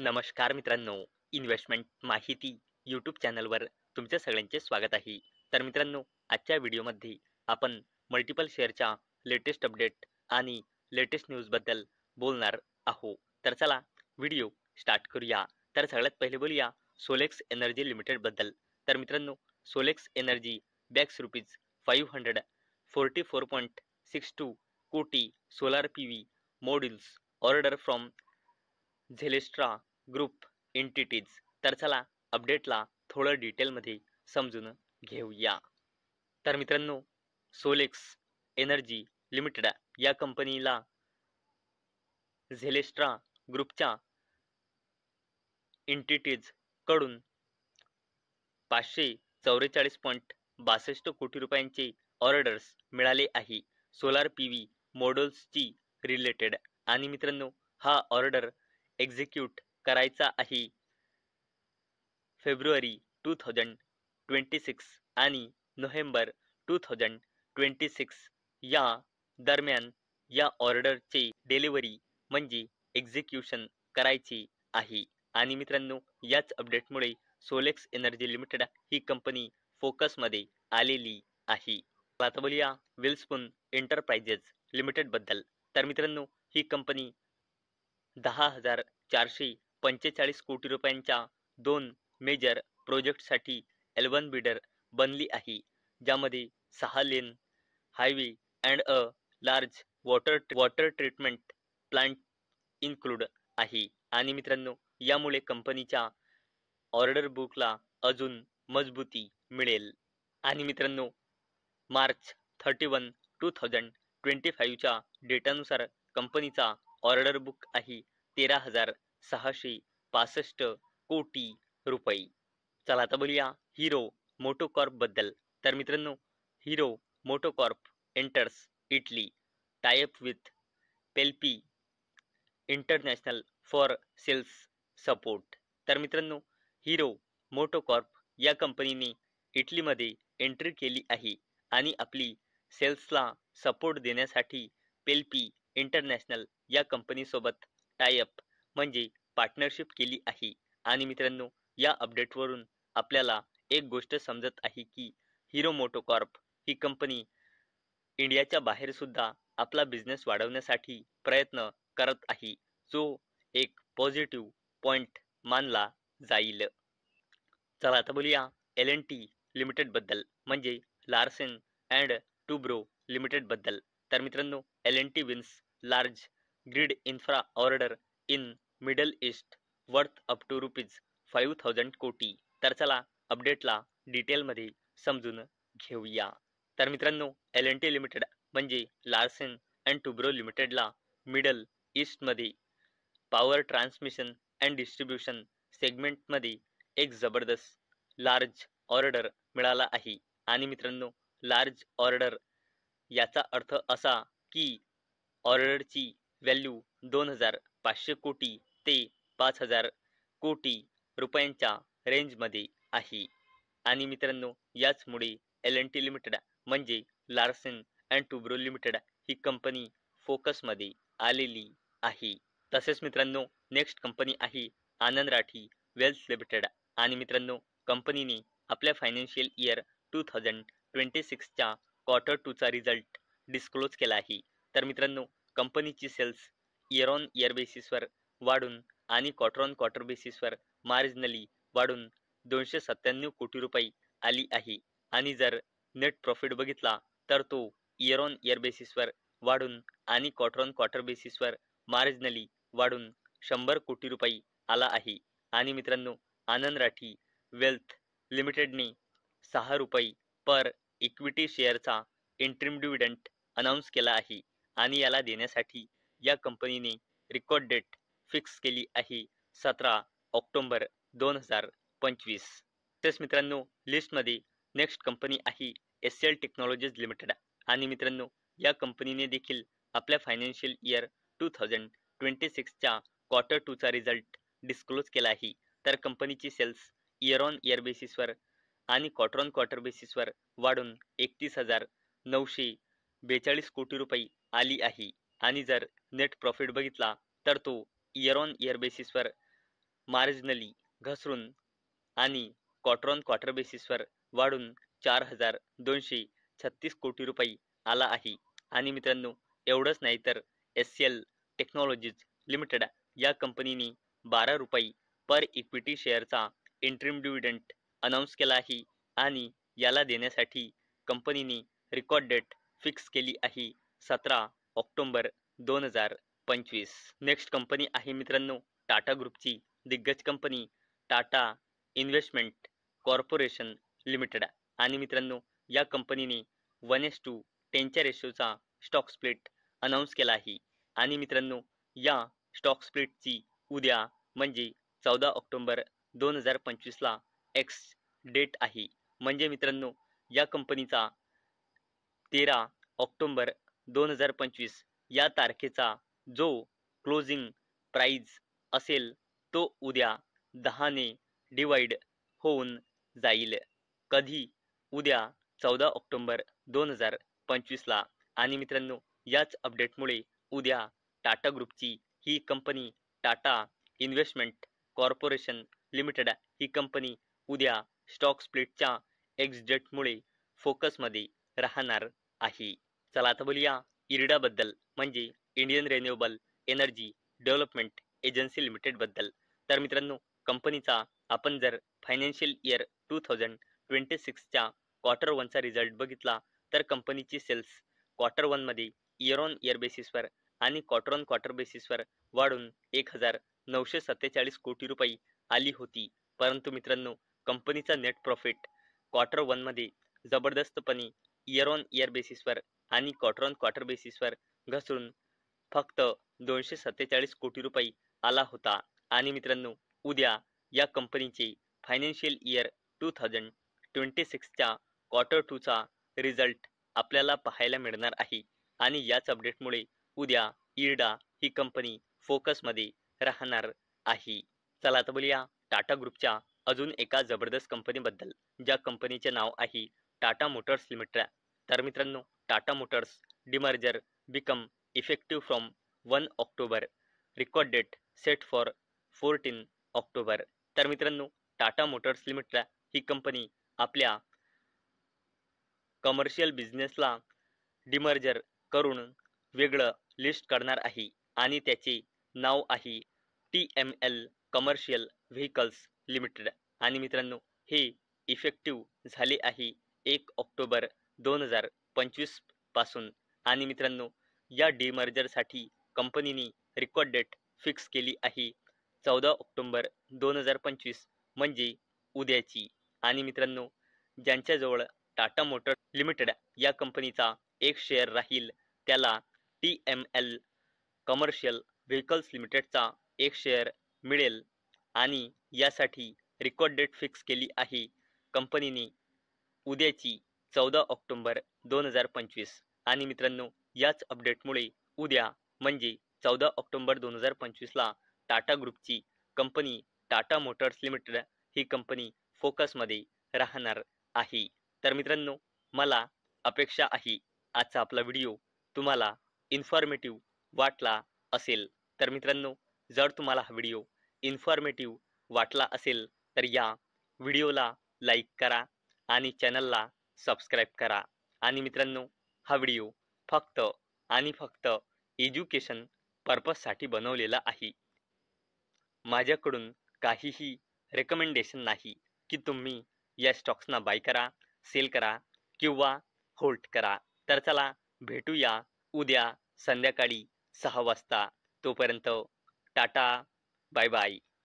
नमस्कार मित्रांनो, इन्व्हेस्टमेंट माहिती यूट्यूब चॅनलवर तुमच्या सगळ्यांचे स्वागत आहे. तर मित्रांनो, आजच्या व्हिडिओमध्ये आपण मल्टिपल शेअरच्या लेटेस्ट अपडेट आणि लेटेस्ट न्यूजबद्दल बोलणार आहोत. तर चला व्हिडिओ स्टार्ट करूया. तर सगळ्यात पहिले बोलूया सोलेक्स एनर्जी लिमिटेडबद्दल. तर मित्रांनो, सोलेक्स एनर्जी बॅक्स रुपीज 544.62 कोटी solar PV modules order from Zelestra group entities. तर चला अपडेटला थोडं डिटेलमध्ये समजून घेऊया. तर मित्रांनो, सोलेक्स एनर्जी लिमिटेड या कंपनीला झेलेस्ट्रा ग्रुपच्या एंटिटीज कडून 544.62 कोटी रुपयांचे ऑर्डर्स मिळाले आहे सोलार PV मॉड्यूल्सची रिलेटेड. आणि मित्रांनो, हा ऑर्डर एक्झिक्यूट करायचा आहे फेब्रुवारी 2026 आणि नोव्हेंबर 2026 या दरम्यान या ऑर्डरचे डिलिव्हरी म्हणजे एक्झिक्युशन करायचे आहे. आणि मित्रांनो, याच अपडेटमुळे सोलेक्स एनर्जी लिमिटेड ही कंपनी फोकसमध्ये आलेली आहे. आता बोलूया वेलस्पून एंटरप्राइजेस लिमिटेड बद्दल. तर मित्रांनो, ही कंपनी 10,445 कोटी रुपयांच्या 2 मेजर प्रोजेक्टसाठी L1 बिडर बनली आहे, ज्यामध्ये 6 lane highway and a large water treatment plant include आहे. आणि मित्रांनो, यामुळे कंपनीच्या ऑर्डर बुकला अजून मजबूती मिळेल. आणि मित्रांनो, मार्च 31, 2025 च्या डेटानुसार कंपनीचा ऑर्डर बुक आहे 13,665 कोटी रुपये. चला आता बोलूया हिरो मोटोकॉर्प बद्दल. तर मित्रांनो, Hero MotoCorp enters Italy tie up with Pelpi international for sales support. तर मित्रांनो, हिरो मोटोकॉर्प या कंपनीने इटलीमध्ये एंट्री केली आहे आणि आपली सेल्सला सपोर्ट देण्यासाठी पेल्पी इंटरनॅशनल या कंपनीसोबत टायअप म्हणजे पार्टनरशिप केली आहे. आणि मित्रांनो, या अपडेटवरून आपल्याला एक गोष्ट समजत आहे की हिरो मोटोकॉर्प ही कंपनी इंडियाच्या बाहेर सुद्धा आपला बिझनेस वाढवण्यासाठी प्रयत्न करत आहे, जो एक पॉझिटिव्ह पॉइंट मानला जाईल. चला आता बोलूया L&T लिमिटेड बद्दल म्हणजे लार्सन अँड टुब्रो लिमिटेड बद्दल. तर मित्रांनो, L&T wins large grid infra order in Middle East worth up to rupees 5,000 कोटी. तर चला अपडेटला डिटेलमध्ये समजून घेऊया. तर मित्रांनो, L&T लिमिटेड म्हणजे लार्सन अँड टुब्रो लिमिटेडला मिडल ईस्टमध्ये पॉवर ट्रान्समिशन अँड डिस्ट्रीब्युशन सेगमेंटमध्ये एक जबरदस्त लार्ज ऑर्डर मिळाला आहे. आणि मित्रांनो, लार्ज ऑर्डर याचा अर्थ असा की ऑर्डरची व्हॅल्यू 2,500 कोटी ते 5,000 कोटी रुपयांच्या रेंजमध्ये आहे. आणि मित्रांनो, याचमुळे L&T लिमिटेड म्हणजे लार्सन अँड टुब्रो लिमिटेड ही कंपनी फोकसमध्ये आलेली आहे. तसेच मित्रांनो, नेक्स्ट कंपनी आहे आनंद राठी वेल्थ लिमिटेड. आणि मित्रांनो, कंपनीने आपल्या फायनान्शियल इयर 2026 च्या क्वार्टर 2 चा रिझल्ट डिस्क्लोज केला आहे. तर मित्रांनो, कंपनीची सेल्स इयर ऑन इयर बेसिसवर वाढून आणि क्वार्टर ऑन क्वार्टर बेसिसवर मार्जिनली वाढून 297 कोटी रुपये आली आहे. आणि जर नेट प्रॉफिट बघितला तर तो इयर ऑन इयर बेसिसवर वाढून आणि क्वार्टर ऑन क्वार्टर बेसिसवर मार्जिनली वाढून 100 कोटी रुपये आला आहे. आणि मित्रांनो, आनंद राठी वेल्थ लिमिटेडने 6 रुपये पर इक्विटी शेअरचा इंटरिम डिव्हिडंड अनाऊन्स केला आहे. आणि याला देण्यासाठी या कंपनीने रेकॉर्ड डेट फिक्स केली आहे 17 ऑक्टोबर 2025. तेच मित्रांनो, लिस्टमध्ये नेक्स्ट कंपनी आहे SCL टेक्नॉलॉजीज लिमिटेड. आणि मित्रांनो, या कंपनीने देखील आपल्या फायनान्शियल इयर 2026 च्या क्वार्टर 2 चा रिझल्ट डिस्क्लोज केला आहे. तर कंपनीची सेल्स इयर ऑन इयर बेसिसवर आणि क्वार्टर ऑन क्वार्टर बेसिसवर वाढून 31,942 कोटी रुपये आली आहे. आणि जर नेट प्रॉफिट बघितला तर तो इयर ऑन इयर बेसिसवर मार्जिनली घसरून आणि क्वार्टर ऑन क्वार्टर बेसिसवर वाढून 4,236 कोटी रुपये आला आहे. आणि मित्रांनो एवढंच नाही तर SCL टेक्नॉलॉजीज लिमिटेड या कंपनीने 12 रुपये पर इक्विटी शेअरचा इंटरिम डिव्हिडंड अनाऊन्स केला आहे आणि याला देण्यासाठी कंपनीने रेकॉर्ड डेट फिक्स केली आहे 17 ऑक्टोबर 2025. नेक्स्ट कंपनी आहे मित्रांनो टाटा ग्रुपची दिग्गज company Tata investment corporation limited. आणि मित्रांनो या कंपनीने 1:10 रेशोचा स्टॉक स्प्लिट अनाऊन्स केला आहे. आणि मित्रांनो या स्टॉक स्प्लिटची उद्या म्हणजे 14 ऑक्टोबर 2025 ला एक्स डेट आहे. म्हणजे मित्रांनो या कंपनीचा 13 ऑक्टोबर 2025 या तारखेचा जो क्लोजिंग प्राइस असेल तो उद्या 10 ने डिवाइड होऊन जाईल. कधी? उद्या 14 ऑक्टोबर 2025 ला. आणि मित्रांनो याच अपडेटमुळे उद्या टाटा ग्रुपची ही company Tata investment corporation limited ही कंपनी उद्या स्टॉक स्प्लिटच्या एक्स डेटमुळे फोकसमध्ये राहणार आहे. चला आता बोलूया इर्डा बद्दल म्हणजे Indian renewable energy development agency limited बद्दल. तर मित्रांनो कंपनीचा आपण जर फायनान्शियल इयर 2026च्या क्वार्टर वनचा रिझल्ट बघितला तर कंपनीची सेल्स क्वार्टर वनमध्ये इयर ऑन इयर बेसिसवर आणि क्वार्टर ऑन क्वार्टर बेसिसवर वाढून 1,947 कोटी रुपये आली होती. परंतु मित्रांनो कंपनीचा नेट प्रॉफिट क्वार्टर वनमध्ये जबरदस्तपणे इयर ऑन इयर बेसिसवर आणि क्वार्टर ऑन क्वार्टर बेसिसवर घसरून फक्त 247 कोटी रुपये आला होता. आणि मित्रांनो उद्या या कंपनीचे फायनान्शियल इयर 2026च्या क्वार्टर 2चा रिझल्ट आपल्याला पाहायला मिळणार आहे. आणि याच अपडेटमुळे उद्या इर्डा ही कंपनी फोकसमध्ये राहणार आहे. चला आता बोलूया टाटा ग्रुपच्या अजून एका जबरदस्त कंपनीबद्दल ज्या कंपनीचे नाव आहे टाटा मोटर्स लिमिटेड. तर मित्रांनो Tata Motors demerger become effective from 1 October. Record date set for 14 October. तर मित्रांनो टाटा मोटर्स लिमिटेड ही कंपनी आपल्या कमर्शियल बिझनेसला डिमर्जर करून वेगळं लिस्ट करणार आहे आणि त्याचे नाव आहे TML कमर्शियल व्हेकल्स लिमिटेड. आणि मित्रांनो हे इफेक्टिव्ह झाले आहे 1 ऑक्टोबर 2025 पासून. आणि मित्रांनो या डिमर्जरसाठी कंपनीने रेकॉर्ड डेट फिक्स केली आहे 14 ऑक्टोबर 2025 म्हणजे उद्याची. आणि मित्रांनो ज्यांच्याजवळ टाटा मोटर्स लिमिटेड या कंपनीचा एक शेअर राहील त्याला TML कमर्शियल व्हेकल्स लिमिटेडचा एक शेअर मिळेल. आणि यासाठी रेकॉर्ड डेट फिक्स केली आहे कंपनीने उद्याची 14 ऑक्टोबर 2025. आणि मित्रांनो याच अपडेटमुळे उद्या म्हणजे 14 ऑक्टोबर 2025 ला टाटा ग्रुपची कंपनी टाटा मोटर्स लिमिटेड ही कंपनी फोकसमध्ये राहणार आहे. तर मित्रांनो मला अपेक्षा आहे आजचा आपला व्हिडिओ तुम्हाला इन्फॉर्मेटिव्ह वाटला असेल. तर मित्रांनो जर तुम्हाला हा व्हिडिओ इन्फॉर्मेटिव्ह वाटला असेल तर या व्हिडिओला लाईक करा आणि चॅनलला सबस्क्राईब करा. आणि मित्रांनो हा व्हिडिओ फक्त आणि फक्त एज्युकेशन पर्पजसाठी बनवलेला आहे. माझ्याकडून काहीही रेकमेंडेशन नाही की तुम्ही या स्टॉक्सना बाय करा, सेल करा किंवा होल्ड करा. तर चला भेटूया उद्या संध्याकाळी 6 वाजता. तोपर्यंत टाटा, बाय बाय.